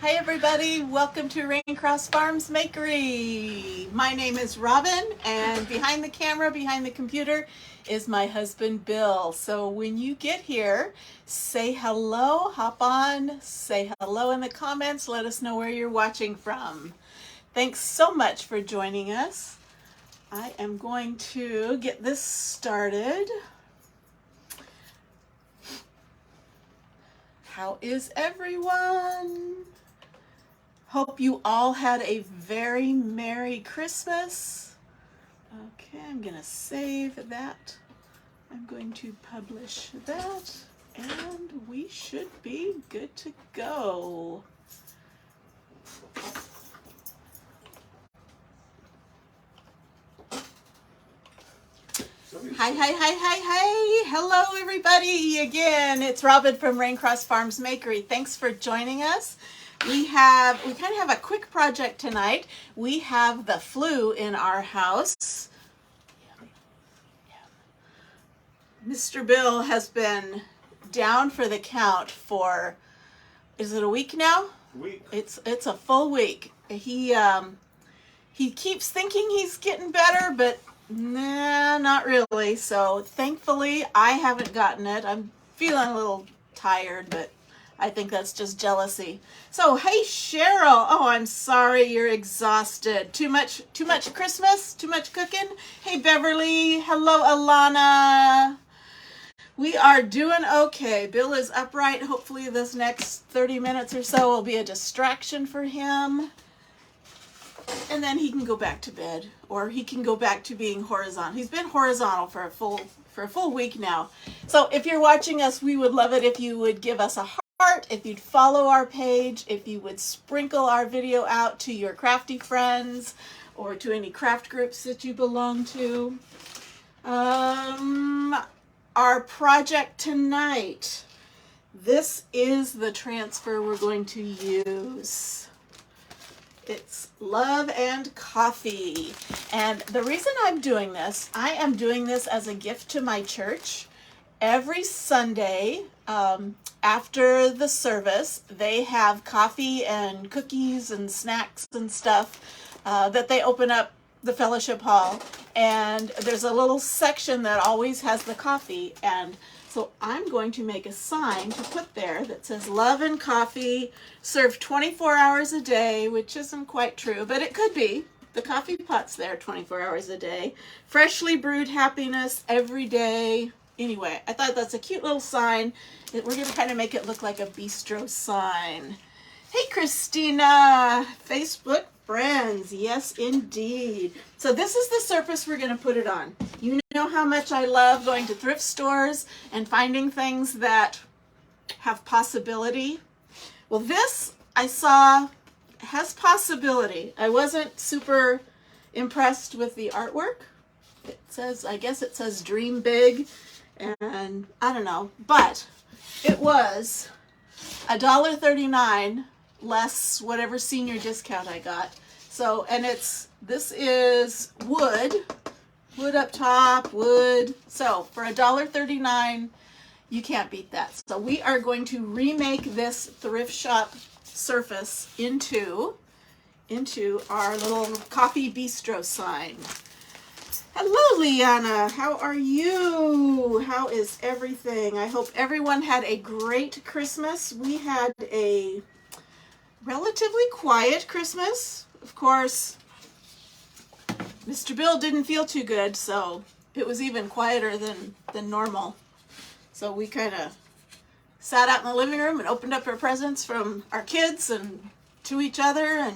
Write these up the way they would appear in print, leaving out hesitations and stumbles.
Hi everybody, welcome to Raincross Farms Makery. My name is Robin, and behind the camera, behind the computer, is my husband Bill. So when you get here, say hello, hop on, say hello in the comments, let us know where you're watching from. Thanks so much for joining us. I am going to get this started. How is everyone? Hope you all had a very Merry Christmas. Okay, I'm going to save that. I'm going to publish that, and we should be good to go. Hi. Hello, everybody. Again, it's Robin from Raincross Farms Makery. Thanks for joining us. We kind of have a quick project tonight. We have the flu in our house. Mr. Bill has been down for the count for, is it a week now? Week. It's a full week. He keeps thinking he's getting better, but nah, not really. So thankfully, I haven't gotten it. I'm feeling a little tired, but I think that's just jealousy. So, hey, Cheryl. Oh, I'm sorry you're exhausted. Too much Christmas? Too much cooking? Hey, Beverly. Hello, Alana. We are doing okay. Bill is upright. Hopefully this next 30 minutes or so will be a distraction for him. And then he can go back to bed, or he can go back to being horizontal. He's been horizontal for a full week now. So if you're watching us, we would love it if you would give us a heart, if you'd follow our page, if you would sprinkle our video out to your crafty friends or to any craft groups that you belong to. Our project tonight, this is the transfer we're going to use. It's Love and Coffee. And the reason I'm doing this, I am doing this as a gift to my church. Every Sunday after the service, they have coffee and cookies and snacks and stuff that they open up the fellowship hall. And there's a little section that always has the coffee. And so I'm going to make a sign to put there that says Love and Coffee, served 24 hours a day, which isn't quite true, but it could be. The coffee pot's there 24 hours a day. Freshly brewed happiness every day. Anyway, I thought that's a cute little sign. We're going to kind of make it look like a bistro sign. Hey, Christina, Facebook friends. Yes, indeed. So this is the surface we're going to put it on. You know how much I love going to thrift stores and finding things that have possibility. Well, this I saw has possibility. I wasn't super impressed with the artwork. It says, I guess it says dream big, and I don't know, but it was $1.39 less whatever senior discount I got. So, and this is wood up top, wood. So for $1.39, you can't beat that. So we are going to remake this thrift shop surface into our little coffee bistro sign. Hello, Liana. How are you? How is everything? I hope everyone had a great Christmas. We had a relatively quiet Christmas. Of course, Mr. Bill didn't feel too good, so it was even quieter than normal. So we kind of sat out in the living room and opened up our presents from our kids and to each other,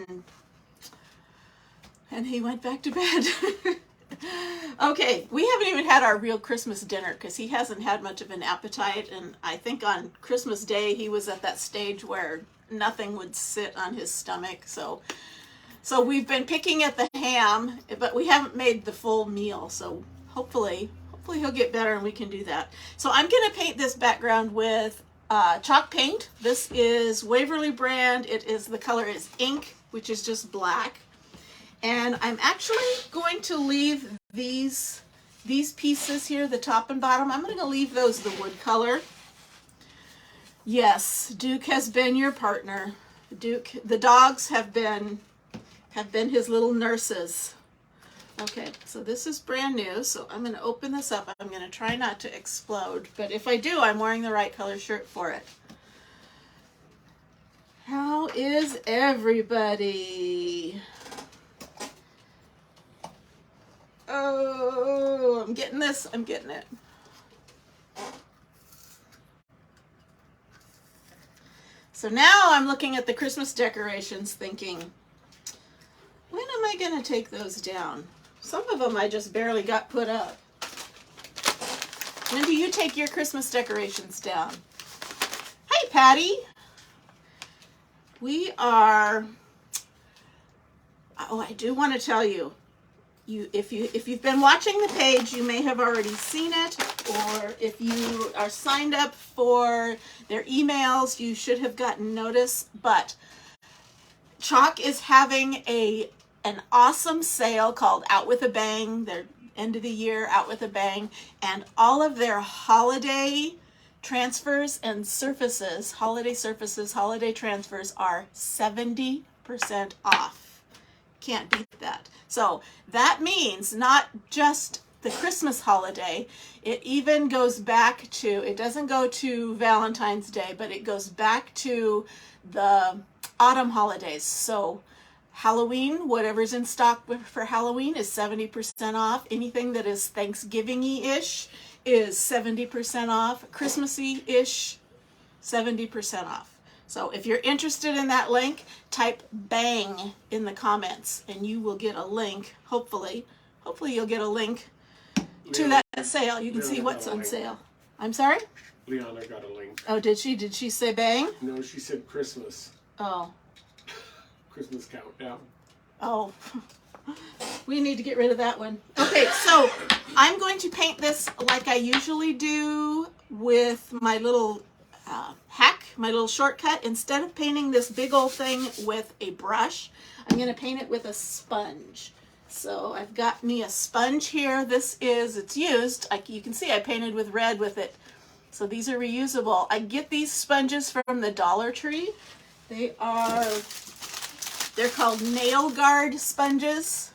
and he went back to bed. Okay, we haven't even had our real Christmas dinner because he hasn't had much of an appetite, and I think on Christmas Day he was at that stage where nothing would sit on his stomach. So we've been picking at the ham, but we haven't made the full meal. So hopefully he'll get better and we can do that. So I'm going to paint this background with chalk paint. This is Waverly brand. The color is ink, which is just black. And I'm actually going to leave these pieces here, the top and bottom. I'm going to leave those the wood color. Yes, Duke has been your partner. Duke, the dogs have been his little nurses. Okay, so this is brand new, so I'm going to open this up. I'm going to try not to explode, but if I do, I'm wearing the right color shirt for it. How is everybody? Oh, I'm getting this. I'm getting it. So now I'm looking at the Christmas decorations thinking, when am I going to take those down? Some of them I just barely got put up. When do you take your Christmas decorations down? Hi, Patty. We are, oh, I do want to tell you, if you've been watching the page, you may have already seen it, or if you are signed up for their emails, you should have gotten notice, but Chalk is having an awesome sale called Out with a Bang, their end of the year Out with a Bang, and all of their holiday transfers and surfaces, holiday surfaces, holiday transfers are 70% off. Can't beat that. So that means not just the Christmas holiday, it even goes back to, it doesn't go to Valentine's Day, but it goes back to the autumn holidays. So Halloween, whatever's in stock for Halloween is 70% off. Anything that is Thanksgiving-y-ish is 70% off. Christmassy-ish, 70% off. So if you're interested in that link, type BANG in the comments and you will get a link, hopefully you'll get a link to that sale. You can see what's on sale. I'm sorry? Leona got a link. Oh, did she? Did she say BANG? No, she said Christmas. Oh. Christmas countdown. Oh. We need to get rid of that one. Okay, so I'm going to paint this like I usually do with my little hack, my little shortcut. Instead of painting this big old thing with a brush, I'm going to paint it with a sponge. So I've got me a sponge here. It's used. You can see I painted with red with it. So these are reusable. I get these sponges from the Dollar Tree. They're called nail guard sponges.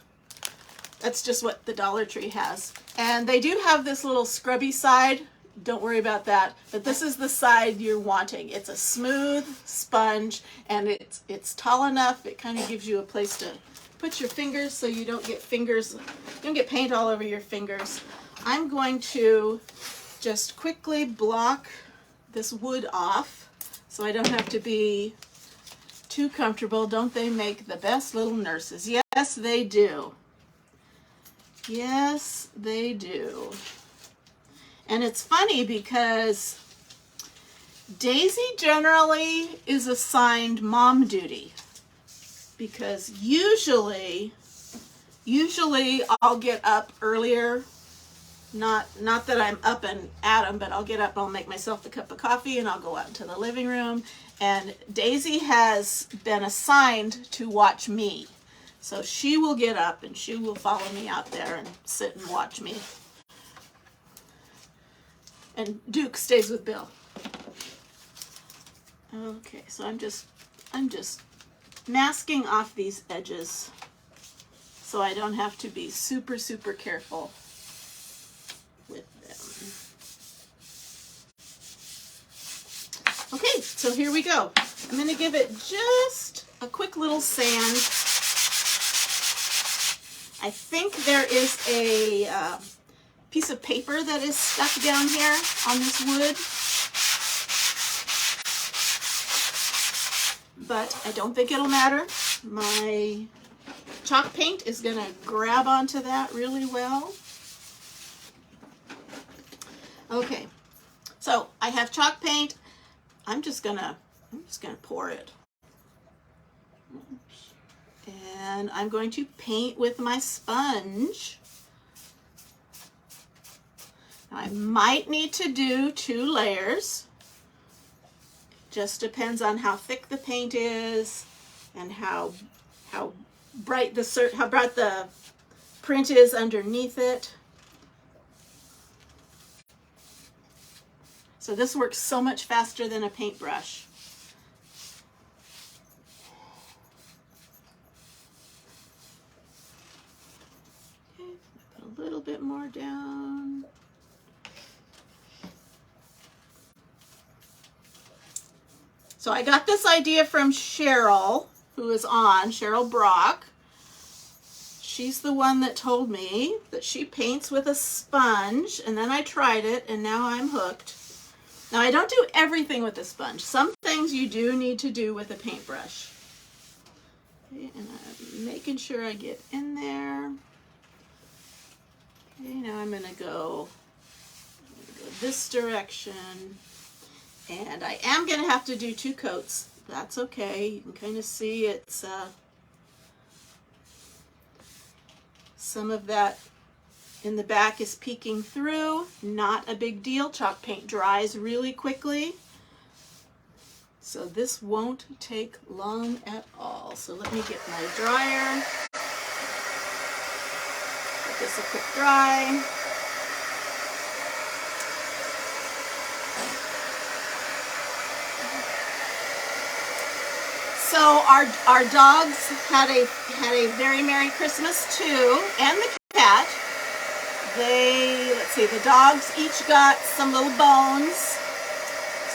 That's just what the Dollar Tree has. And they do have this little scrubby side. Don't worry about that. But this is the side you're wanting. It's a smooth sponge and it's tall enough. It kind of gives you a place to put your fingers so you don't get paint all over your fingers. I'm going to just quickly block this wood off so I don't have to be too comfortable. Don't they make the best little nurses? Yes, they do. Yes, they do. And it's funny because Daisy generally is assigned mom duty because usually I'll get up earlier. Not that I'm up and at 'em, but I'll get up, I'll make myself a cup of coffee and I'll go out into the living room. And Daisy has been assigned to watch me. So she will get up and she will follow me out there and sit and watch me. And Duke stays with Bill. Okay, so I'm just masking off these edges so I don't have to be super, super careful with them. Okay, so here we go. I'm going to give it just a quick little sand. I think there is a piece of paper that is stuck down here on this wood, but I don't think it'll matter. My chalk paint is going to grab onto that really well. Okay, so I have chalk paint. I'm just gonna pour it. And I'm going to paint with my sponge. Now, I might need to do 2 layers. Just depends on how thick the paint is and how bright the print is underneath it. So this works so much faster than a paintbrush. more down. So I got this idea from Cheryl, who is on, Cheryl Brock. She's the one that told me that she paints with a sponge, and then I tried it, and now I'm hooked. Now, I don't do everything with a sponge. Some things you do need to do with a paintbrush. Okay, and I'm making sure I get in there. Okay, now I'm going to go this direction. And I am going to have to do 2 coats. That's okay. You can kind of see it's some of that in the back is peeking through. Not a big deal. Chalk paint dries really quickly. So this won't take long at all. So let me get my dryer. Give this a quick dry. So our dogs had a very Merry Christmas too, and the cat. Let's see, the dogs each got some little bones.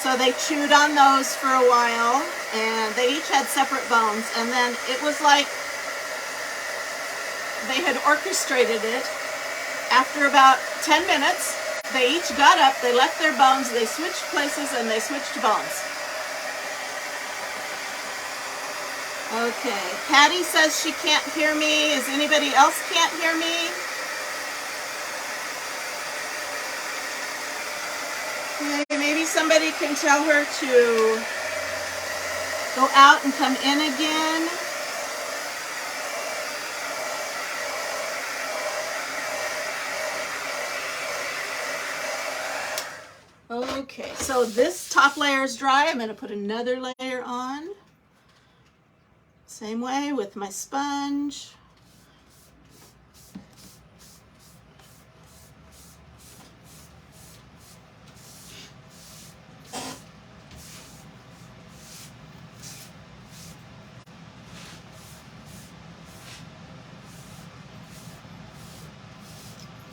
So they chewed on those for a while, and they each had separate bones. And then it was like they had orchestrated it. After about 10 minutes, they each got up, they left their bones, they switched places, and they switched bones. Okay, Patty says she can't hear me. Is anybody else can't hear me? Okay, maybe somebody can tell her to go out and come in again. Okay, so this top layer is dry. I'm going to put another layer on. Same way with my sponge.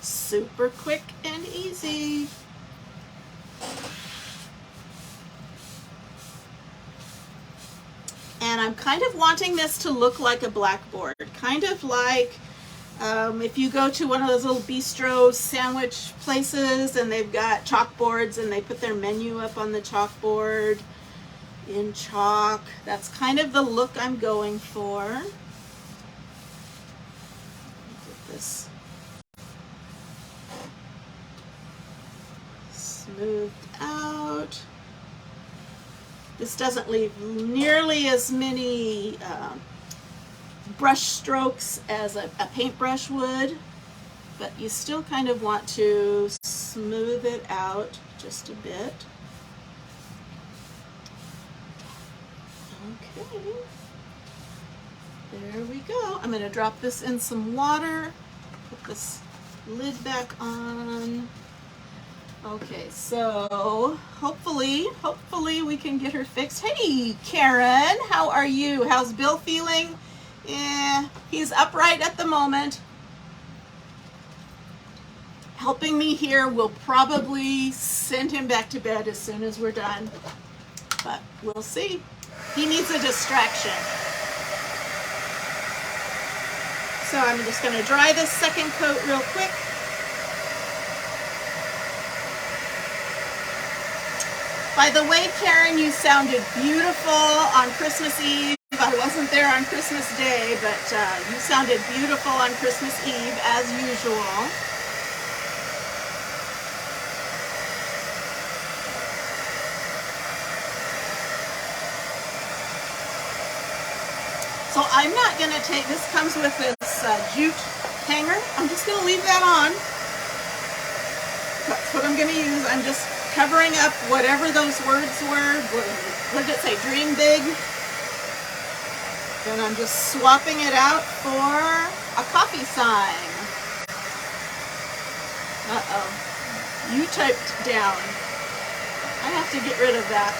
Super quick and easy. And I'm kind of wanting this to look like a blackboard, kind of like if you go to one of those little bistro sandwich places and they've got chalkboards and they put their menu up on the chalkboard in chalk. That's kind of the look I'm going for. Get this smoothed out. This doesn't leave nearly as many brush strokes as a paintbrush would, but you still kind of want to smooth it out just a bit. Okay, there we go. I'm going to drop this in some water, put this lid back on. Okay, so hopefully we can get her fixed. Hey, Karen, how are you? How's Bill feeling? He's upright at the moment. Helping me here will probably send him back to bed as soon as we're done, but we'll see. He needs a distraction. So I'm just going to dry this second coat real quick. By the way, Karen, you sounded beautiful on Christmas Eve. I wasn't there on Christmas Day, but you sounded beautiful on Christmas Eve, as usual. So I'm not going to take, this comes with this jute hanger. I'm just going to leave that on. That's what I'm going to use. I'm just covering up whatever those words were. What did it say? Dream big. And I'm just swapping it out for a coffee sign. Uh-oh. You typed down. I have to get rid of that.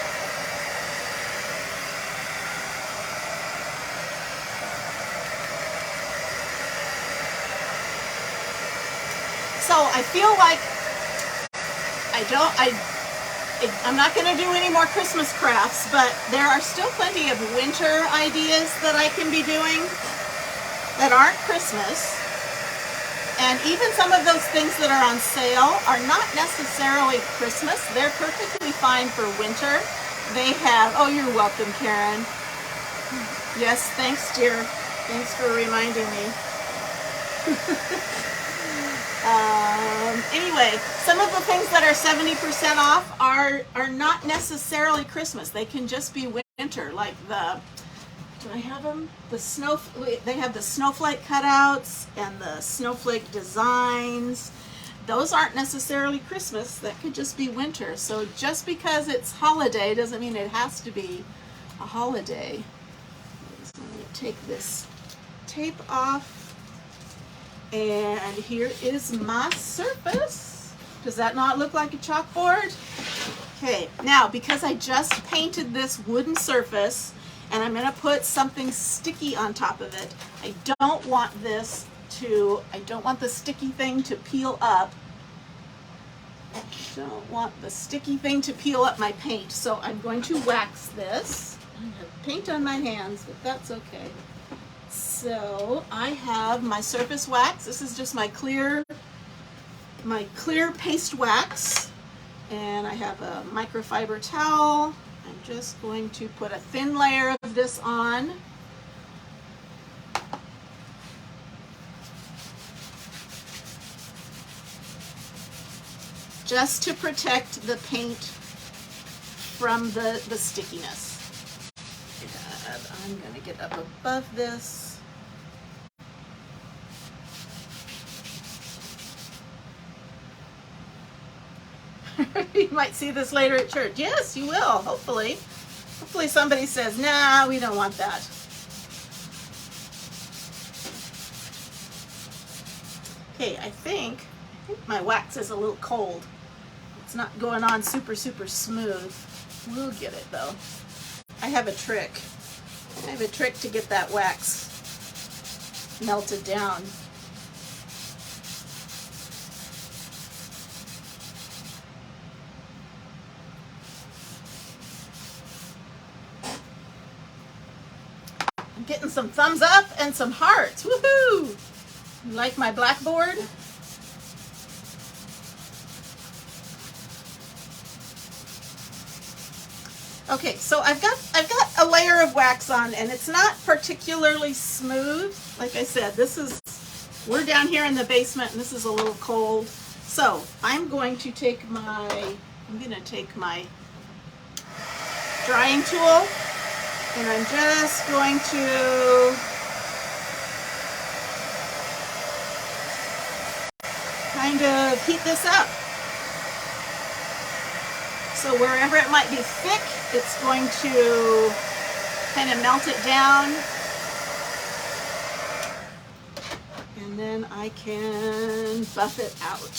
So I feel like I'm not going to do any more Christmas crafts, but there are still plenty of winter ideas that I can be doing that aren't Christmas. And even some of those things that are on sale are not necessarily Christmas. They're perfectly fine for winter. They have, oh, you're welcome, Karen. Yes, thanks, dear. Thanks for reminding me. Anyway, some of the things that are 70% off are not necessarily Christmas. They can just be winter, like do I have them? They have the snowflake cutouts and the snowflake designs. Those aren't necessarily Christmas. That could just be winter. So just because it's holiday doesn't mean it has to be a holiday. So I'm going to take this tape off. And here is my surface. Does that not look like a chalkboard? Okay, now because I just painted this wooden surface and I'm going to put something sticky on top of it, I don't want the sticky thing to peel up. I don't want the sticky thing to peel up my paint, so I'm going to wax this. I have paint on my hands, but that's okay. So I have my surface wax. This is just my clear paste wax, and I have a microfiber towel. I'm just going to put a thin layer of this on. Just to protect the paint from the stickiness. And I'm going to get up above this. You might see this later at church. Yes, you will, hopefully. Hopefully somebody says, nah, we don't want that. Okay, I think my wax is a little cold. It's not going on super smooth. We'll get it though. I have a trick. I have a trick to get that wax melted down. I'm getting some thumbs up and some hearts. Woohoo! You like my blackboard? Okay, so I've got a layer of wax on, and it's not particularly smooth. Like I said, we're down here in the basement, and this is a little cold. So I'm going to take my drying tool, and I'm just going to kind of heat this up. So wherever it might be thick, it's going to kind of melt it down. And then I can buff it out.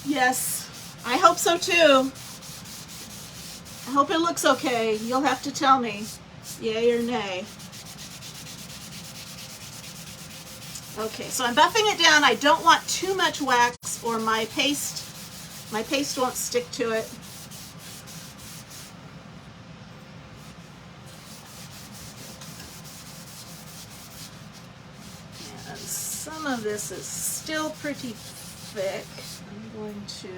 Yes, I hope so too. I hope it looks okay. You'll have to tell me, yay or nay. Okay, so I'm buffing it down. I don't want too much wax or my paste won't stick to it. And some of this is still pretty thick. I'm going to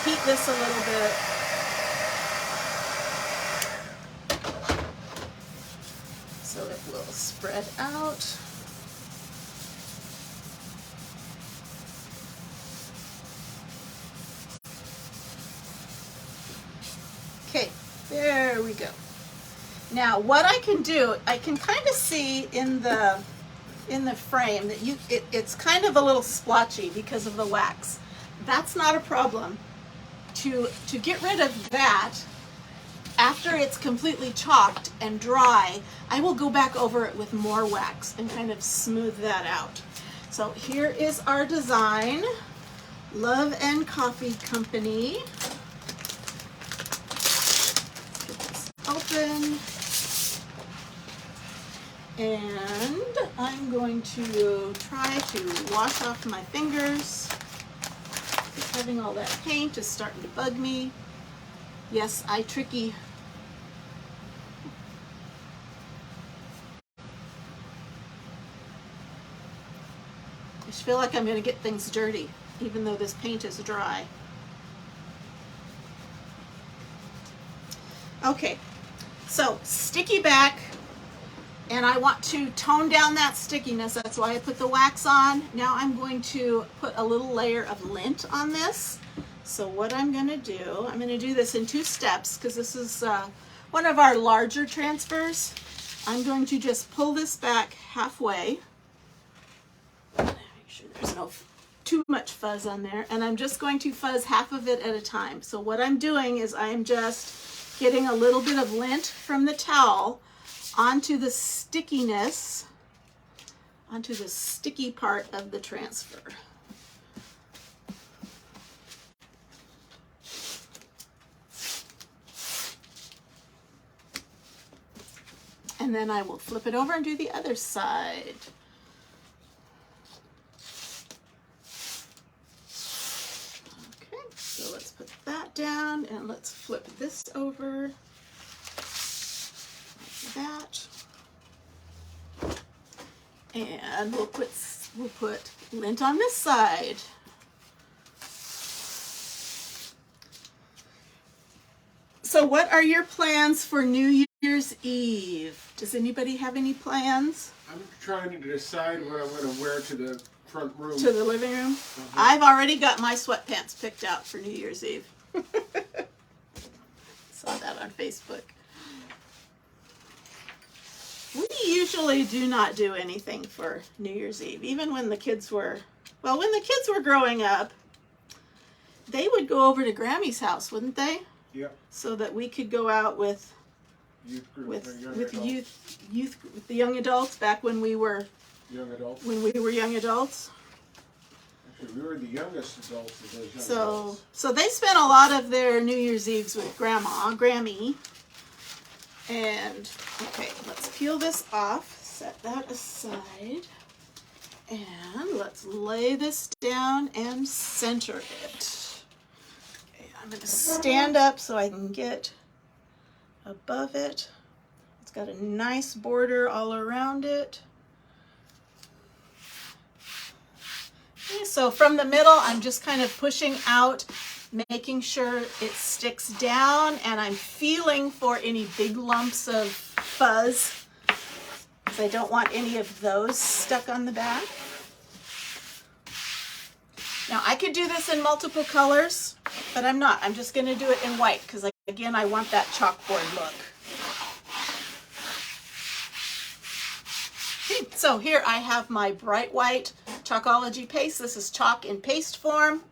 heat this a little bit. So it will spread out. Okay, there we go. Now what I can do, I can kind of see in the frame that it's kind of a little splotchy because of the wax. That's not a problem. To get rid of that, after it's completely chalked and dry, I will go back over it with more wax and kind of smooth that out. So here is our design. Love and Coffee Company. Get this open. And I'm going to try to wash off my fingers. Having all that paint is starting to bug me. Yes, I tricky. I just feel like I'm going to get things dirty, even though this paint is dry. Okay, so sticky back, and I want to tone down that stickiness. That's why I put the wax on. Now I'm going to put a little layer of lint on this. So what I'm going to do, I'm going to do this in 2 steps because this is one of our larger transfers. I'm going to just pull this back halfway. Make sure there's no too much fuzz on there. And I'm just going to fuzz half of it at a time. So what I'm doing is I am just getting a little bit of lint from the towel onto the stickiness, onto the sticky part of the transfer. And then I will flip it over and do the other side. Okay, so let's put that down and let's flip this over like that. And we'll put lint on this side. So what are your plans for New Year's Eve? Does anybody have any plans? I'm trying to decide what I'm going to wear to the front room. To the living room? I've already got my sweatpants picked out for New Year's Eve. Saw that on Facebook. We usually do not do anything for New Year's Eve. Even when the kids were, well, when the kids were growing up, they would go over to Grammy's house, wouldn't they? Yep. So that we could go out with Youth group, with the young adults back when we were young adults. When we were young adults. Actually, we were the youngest adults of those young adults. So they spent a lot of their New Year's Eves with Grammy. And okay, let's peel this off, set that aside, and let's lay this down and center it. Okay, I'm going to stand up so I can get above it. It's got a nice border all around it. Okay, so from the middle, I'm just kind of pushing out, making sure it sticks down, and I'm feeling for any big lumps of fuzz, because I don't want any of those stuck on the back. Now I could do this in multiple colors, but I'm not. I'm just going to do it in white, because again, I want that chalkboard look. Okay, so here I have my bright white Chalkology paste. This is chalk in paste form.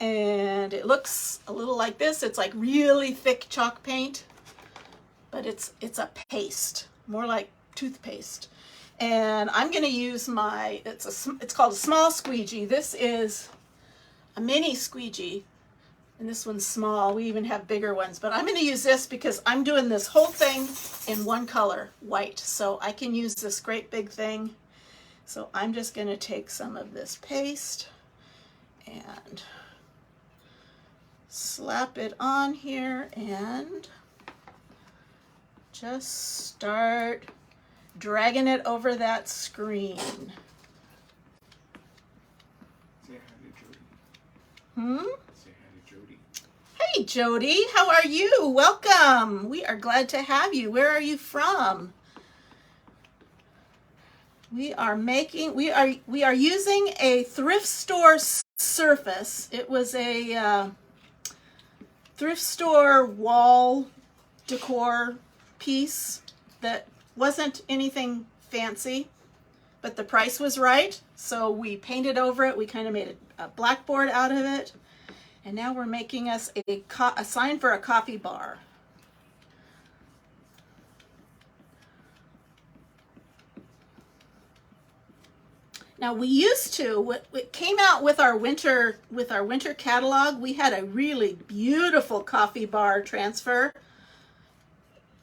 And it looks a little like this. It's like really thick chalk paint, but it's a paste, more like toothpaste. And I'm going to use my, it's called a small squeegee. This is a mini squeegee, and this one's small. We even have bigger ones, but I'm going to use this because I'm doing this whole thing in one color, white. So I can use this great big thing. So I'm just going to take some of this paste and slap it on here and just start dragging it over that screen. Say hi to Jody. Hmm? Say hi to Jody. Hey Jody, how are you? Welcome. We are glad to have you. Where are you from? We are using a thrift store surface. It was a thrift store wall decor piece that wasn't anything fancy, but the price was right. So we painted over it. We kind of made a blackboard out of it. And now we're making us a sign for a coffee bar. Now we used to, it came out with our winter catalog. We had a really beautiful coffee bar transfer.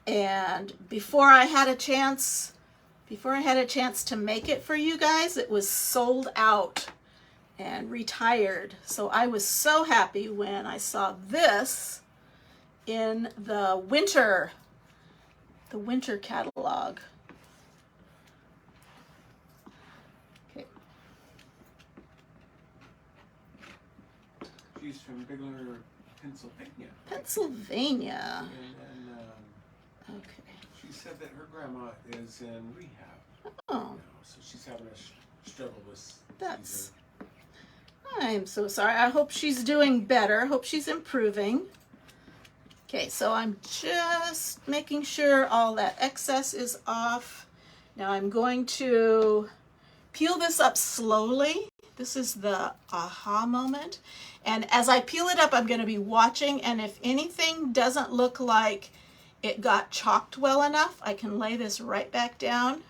And before I had a chance before I had a chance to make it for you guys, it was sold out and retired. So I was so happy when I saw this in the winter catalog. Okay. She's from Bigler, Pennsylvania. Pennsylvania. And Okay. she said that her grandma is in rehab. Oh, Now, so she's having a struggle with that's. Caesar. I'm so sorry. I hope she's doing better. Hope she's improving. Okay, so I'm just making sure all that excess is off. Now I'm going to peel this up slowly. This is the aha moment. And as I peel it up, I'm going to be watching, and if anything doesn't look like it got chalked well enough, I can lay this right back down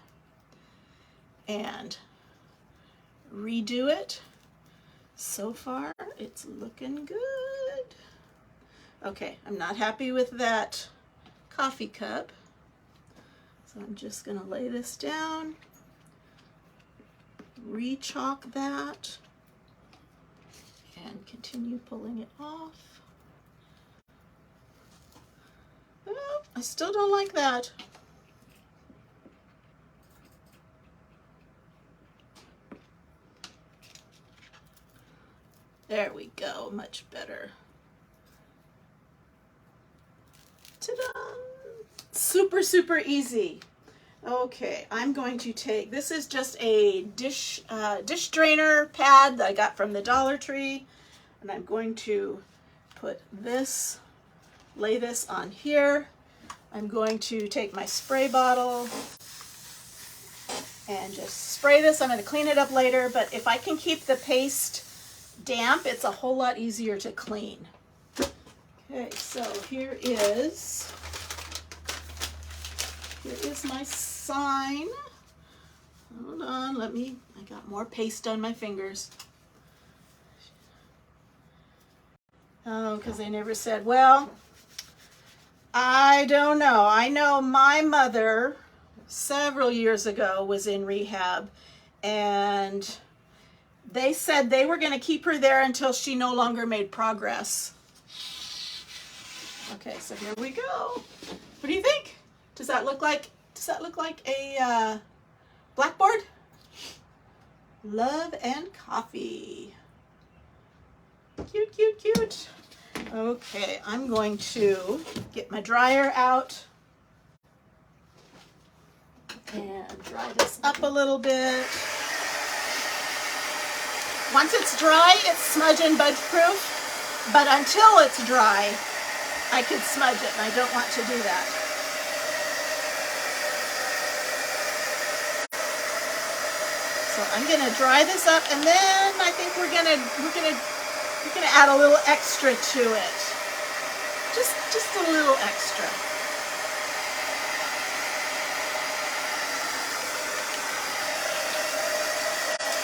and redo it. So far, it's looking good. Okay, I'm not happy with that coffee cup. So I'm just gonna lay this down, re-chalk that, and continue pulling it off. Oh, I still don't like that. There we go, much better. Ta-da! Super, super easy. Okay, I'm going to take, this is just a dish drainer pad that I got from the Dollar Tree, and I'm going to put this, lay this on here. I'm going to take my spray bottle and just spray this. I'm going to clean it up later, but if I can keep the paste damp, it's a whole lot easier to clean. Okay, so here is my sign. Hold on, I got more paste on my fingers. Oh, because they never said, well, I don't know. I know my mother several years ago was in rehab, and they said they were going to keep her there until she no longer made progress. Okay, so here we go. What do you think? Does that look like a blackboard? Love and coffee. Cute, cute, cute. Okay, I'm going to get my dryer out and dry this up a little bit. Once it's dry, it's smudge and budge proof, but until it's dry, I could smudge it, and I don't want to do that. So I'm gonna dry this up, and then I think we're gonna add a little extra to it. Just a little extra.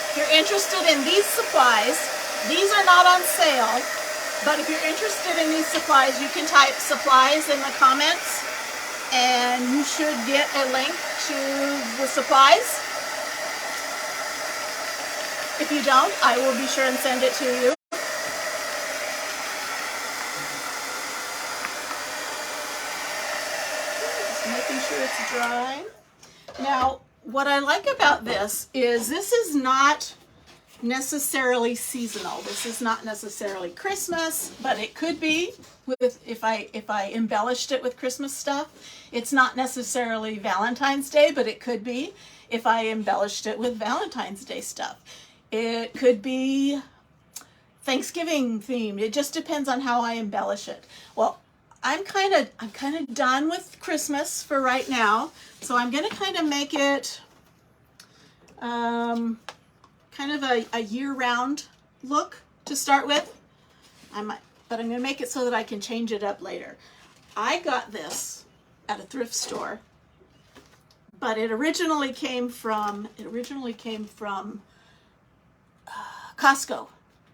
If you're interested in these supplies, these are not on sale, but if you're interested in these supplies, you can type supplies in the comments, and you should get a link to the supplies. If you don't, I will be sure and send it to you. Just making sure it's dry. Now, what I like about this is not necessarily seasonal. This is not necessarily Christmas, but it could be with if I embellished it with Christmas stuff. It's not necessarily Valentine's Day, but it could be if I embellished it with Valentine's Day stuff. It could be Thanksgiving themed. It just depends on how I embellish it. Well, I'm kind of done with Christmas for right now, so I'm going to kind of make it kind of a year-round look to start with. But I'm going to make it so that I can change it up later. I got this at a thrift store, but it originally came from Costco.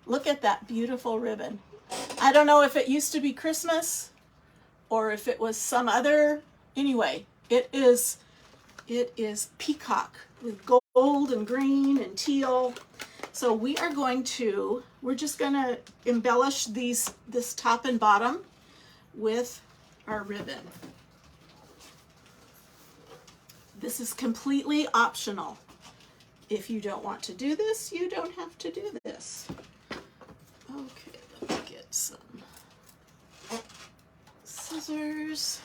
Look at that beautiful ribbon. I don't know if it used to be Christmas or if it was some other. Anyway, it is It is peacock with gold and green and teal. So we're just gonna embellish this top and bottom with our ribbon. This is completely optional. If you don't want to do this, you don't have to do this. Okay, let me get some scissors.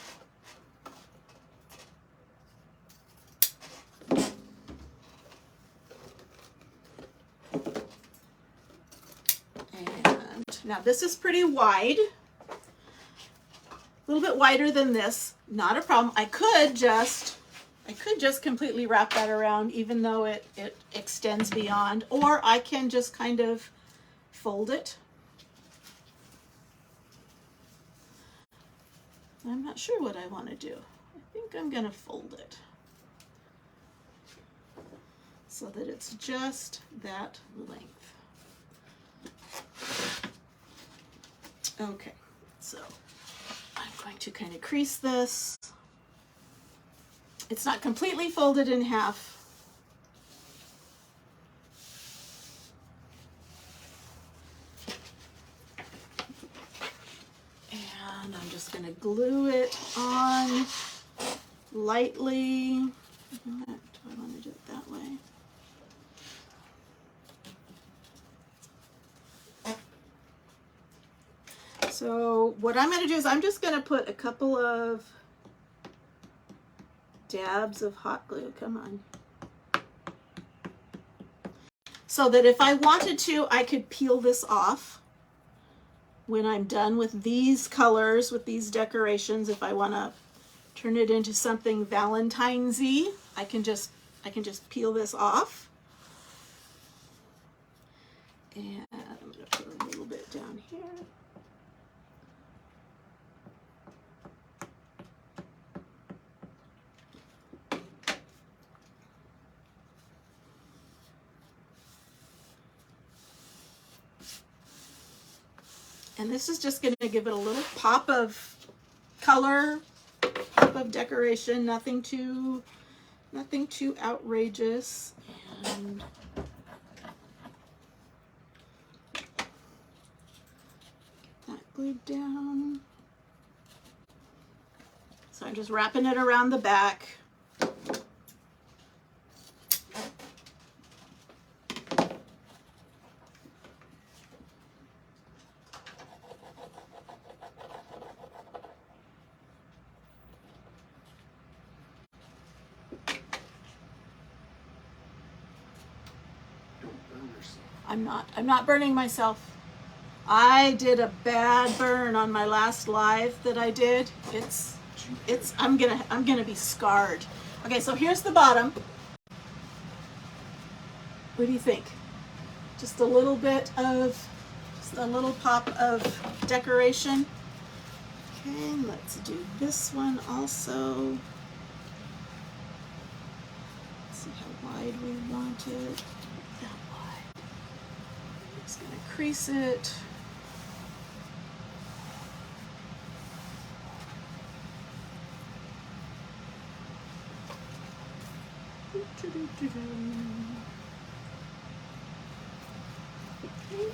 And now this is pretty wide. A little bit wider than this. Not a problem. I could just completely wrap that around, even though it extends beyond, or I can just kind of fold it. I'm not sure what I want to do. I think I'm going to fold it so that it's just that length. Okay, so I'm going to kind of crease this. It's not completely folded in half. And I'm just going to glue it on lightly. Do I want to do it that way? So what I'm going to do is I'm just going to put a couple of dabs of hot glue, come on, so that if I wanted to, I could peel this off when I'm done with these colors, with these decorations. If I want to turn it into something Valentine's-y, I can just peel this off. And I'm going to put a little bit down here. And this is just going to give it a little pop of color, pop of decoration, nothing too outrageous. And get that glued down. So I'm just wrapping it around the back. I'm not burning myself. I did a bad burn on my last live that I did. I'm gonna be scarred. Okay, so here's the bottom. What do you think? Just a little pop of decoration. Okay, let's do this one also. Let's see how wide we want it. That wide. I'm just gonna crease it.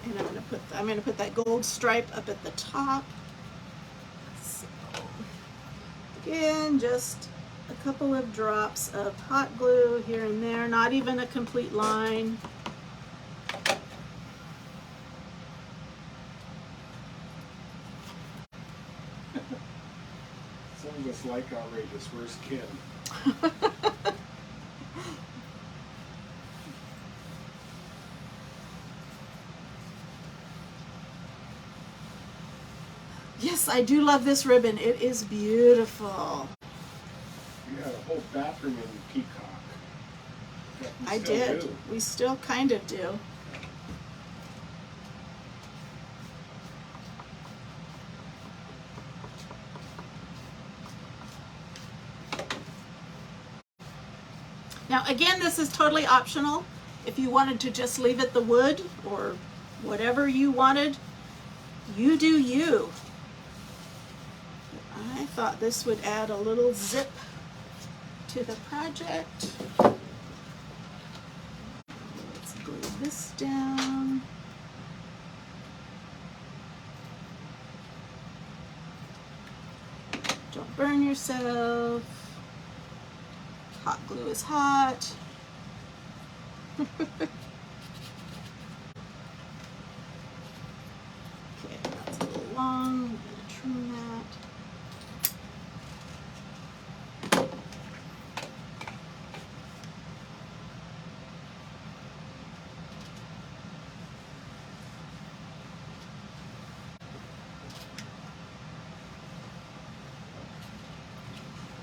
And I'm gonna put that gold stripe up at the top. So, again, just a couple of drops of hot glue here and there, not even a complete line. Some of us like outrageous. Where's Kim? Yes, I do love this ribbon. It is beautiful. You had a whole bathroom in peacock. I did. We still kind of do. Now, again, this is totally optional. If you wanted to just leave it the wood or whatever you wanted, you do you. I thought this would add a little zip to the project. Let's glue this down. Don't burn yourself. Hot glue is hot. Okay, that's a little long. I'm going to trim that.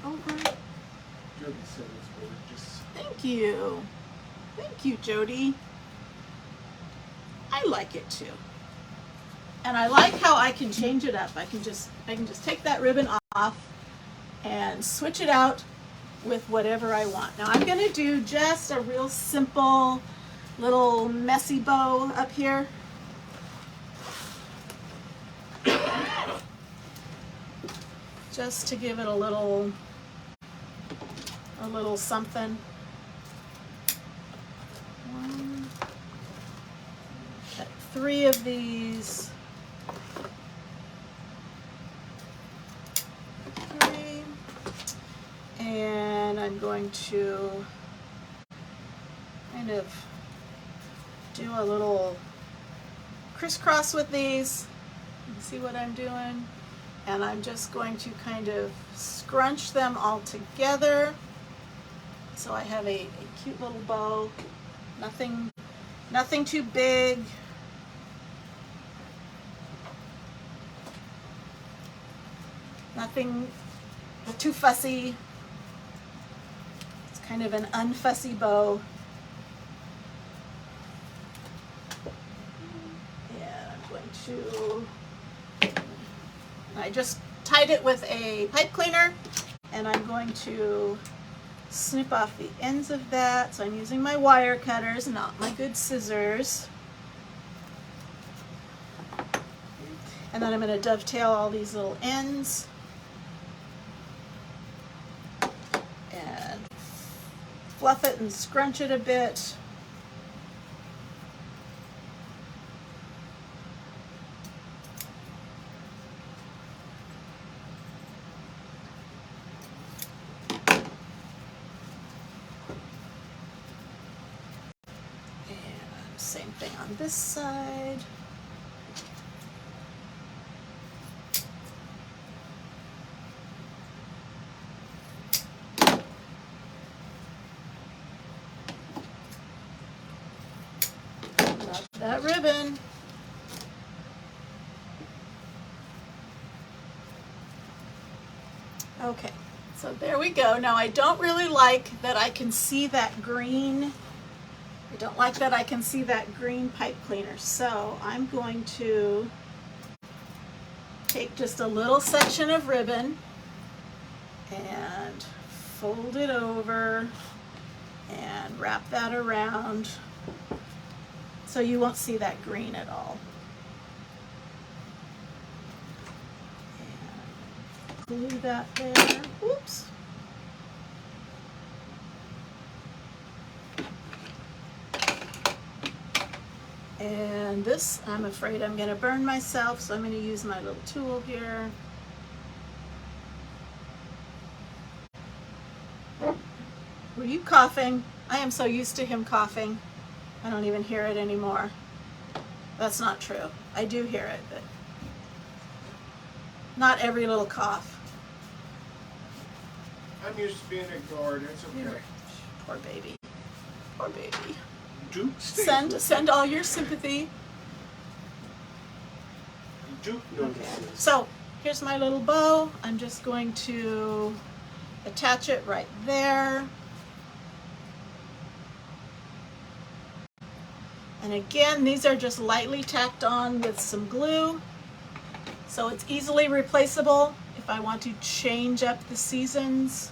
Over. Jody said it's gorgeous. Thank you. Thank you, Jody. I like it too. And I like how I can change it up. I can just take that ribbon off and switch it out with whatever I want. Now I'm going to do just a real simple little messy bow up here. Just to give it a little something. Got 3 of these. 3. And I'm going to kind of do a little crisscross with these. You can see what I'm doing. And I'm just going to kind of scrunch them all together. So I have a cute little bow, nothing too big. Nothing too fussy. It's kind of an unfussy bow. And I'm going to, I just tied it with a pipe cleaner, and I'm going to snip off the ends of that. So I'm using my wire cutters, not my good scissors. And then I'm going to dovetail all these little ends and fluff it and scrunch it a bit. Same thing on this side. Love that ribbon. Okay, so there we go. Now I don't really like that I can see that green. I don't like that I can see that green pipe cleaner, so I'm going to take just a little section of ribbon and fold it over and wrap that around so you won't see that green at all. And glue that there. Oops. And this, I'm afraid I'm going to burn myself, so I'm going to use my little tool here. Were you coughing? I am so used to him coughing. I don't even hear it anymore. That's not true. I do hear it, but not every little cough. I'm used to being ignored. It's okay. Poor baby. Poor baby. Duke Send all your sympathy. Duke Okay. notices. So here's my little bow. I'm just going to attach it right there. And again, these are just lightly tacked on with some glue. So it's easily replaceable if I want to change up the seasons.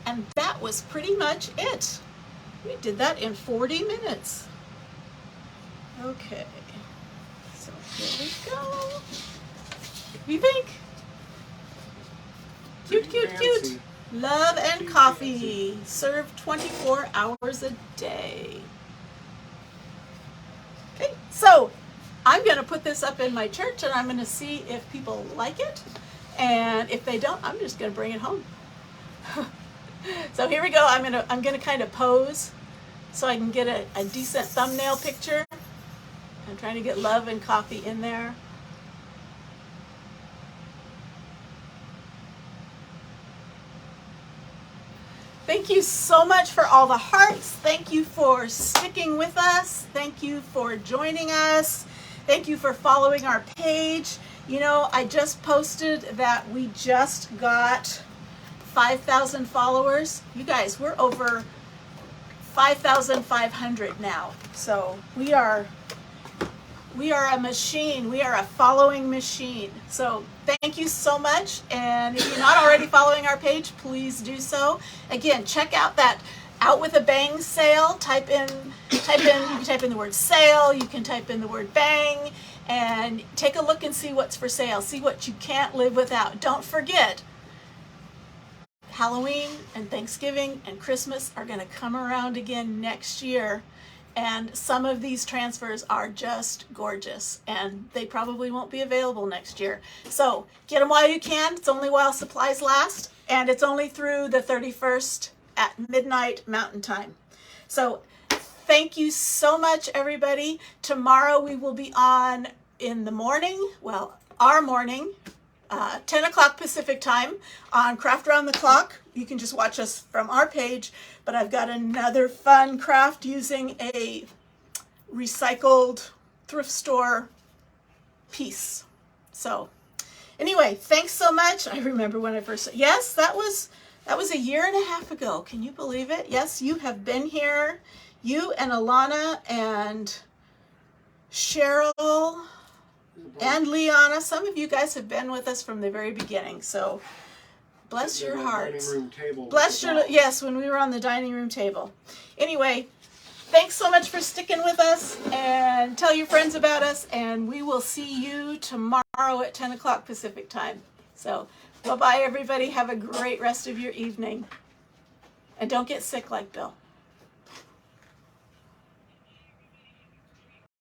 And that was pretty much it. We did that in 40 minutes. Okay, so There we go. What do you think? Cute, cute, cute. Love and coffee. Served 24 hours a day. Okay, so I'm going to put this up in my church and I'm going to see if people like it. And if they don't, I'm just going to bring it home. So here we go. I'm going to kind of pose so I can get a decent thumbnail picture. I'm trying to get love and coffee in there. Thank you so much for all the hearts. Thank you for sticking with us. Thank you for joining us. Thank you for following our page. You know, I just posted that we just got 5,000 followers. You guys, we're over 5,500 now. So we are a machine. We are a following machine. So thank you so much. And if you're not already following our page, please do so. Again, check out that Out with a Bang sale. Type in the word sale. You can type in the word bang and take a look and see what's for sale. See what you can't live without. Don't forget, Halloween and Thanksgiving and Christmas are going to come around again next year. And some of these transfers are just gorgeous, and they probably won't be available next year. So get them while you can. It's only while supplies last, and it's only through the 31st at midnight Mountain Time. So thank you so much, everybody. Tomorrow we will be on in the morning, well, our morning, 10 o'clock Pacific time on Craft Around the Clock. You can just watch us from our page, but I've got another fun craft using a recycled thrift store piece. So anyway, thanks so much. I remember when I first, yes, that was a year and a half ago. Can you believe it? Yes, you have been here. You and Alana and Cheryl and Liana, some of you guys have been with us from the very beginning, so bless your hearts. Bless your, yes, when we were on the dining room table. Anyway, thanks so much for sticking with us, and tell your friends about us, and we will see you tomorrow at 10 o'clock Pacific time. So bye-bye, everybody. Have a great rest of your evening. And don't get sick like Bill.